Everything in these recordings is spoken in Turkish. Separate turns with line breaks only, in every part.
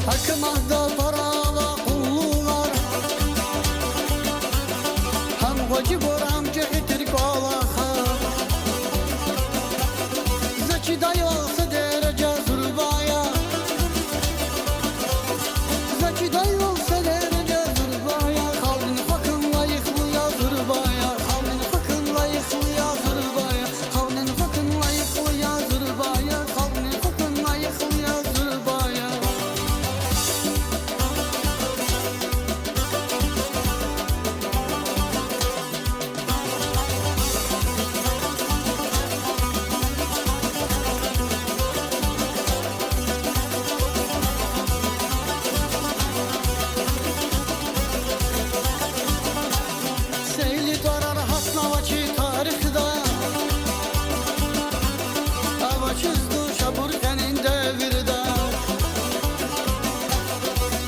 Hakkımda para kullular Hem kocu boram cehitir kalaha Zeki dayı olsa derece zurbaya Zeki dayı olsa derece zurbaya Kavlini fakın layıklıya zurbaya Kavlini fakın layıklıya zurbaya Kavlini fakın layıklıya zurbaya Kavlini fakın layıklıya zurbaya Seyli darar hasnavaçı tarixdə Avaçızdı şaburqənin devirdə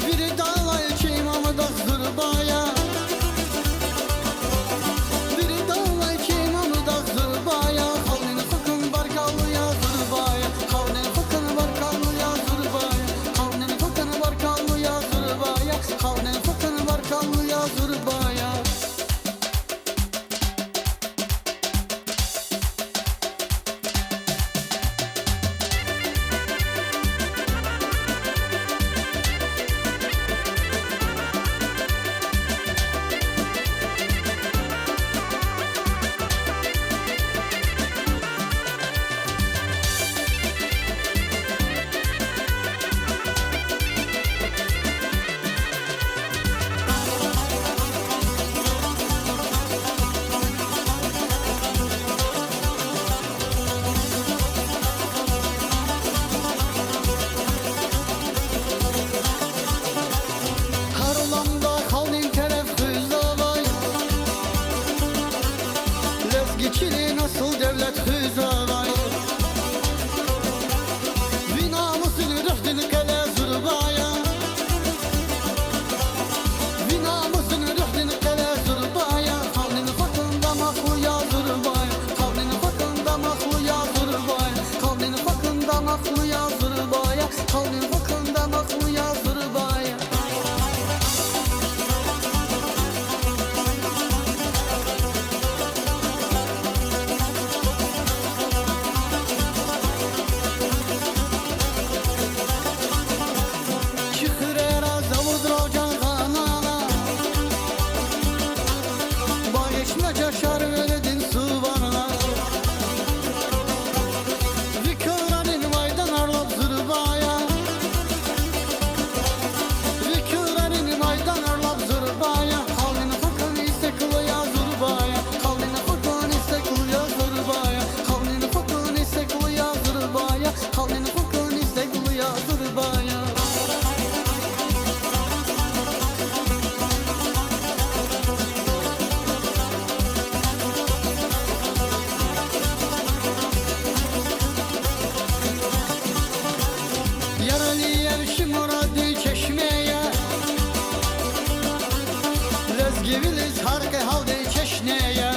Biri dağlay ki imamı da zurbaya Biri dağlay ki imamı da zurbaya Kavlini fakın barkallıya zurbaya Kavlini fakın barkallıya zurbaya Kavlini fakın barkallıya zurbaya Kavlini fakın barkallıya zurbaya Geçili nasıl devlet hüzavay Vinamusun rühdün kale zurbaya Vinamusun rühdün kale zurbaya Kavlini fakın damaklıya zurbaya Kavlini fakın damaklıya zurbaya Kavlini fakın damaklıya zurbaya Kavlini fakın damaklıya zurbaya Şar veredin suvarına Vikuranin vaydan arlap zurbaya Vikuranin vaydan arlap zurbaya Kavlini fakın istekliya zurbaya Kavlini fakın istekliya zurbaya Kavlini fakın istekliya zurbaya Kavlini fakın istekliya zurbaya Yaralıyım muradı çeşmeye Lezgiviliz harkı halde çeşneye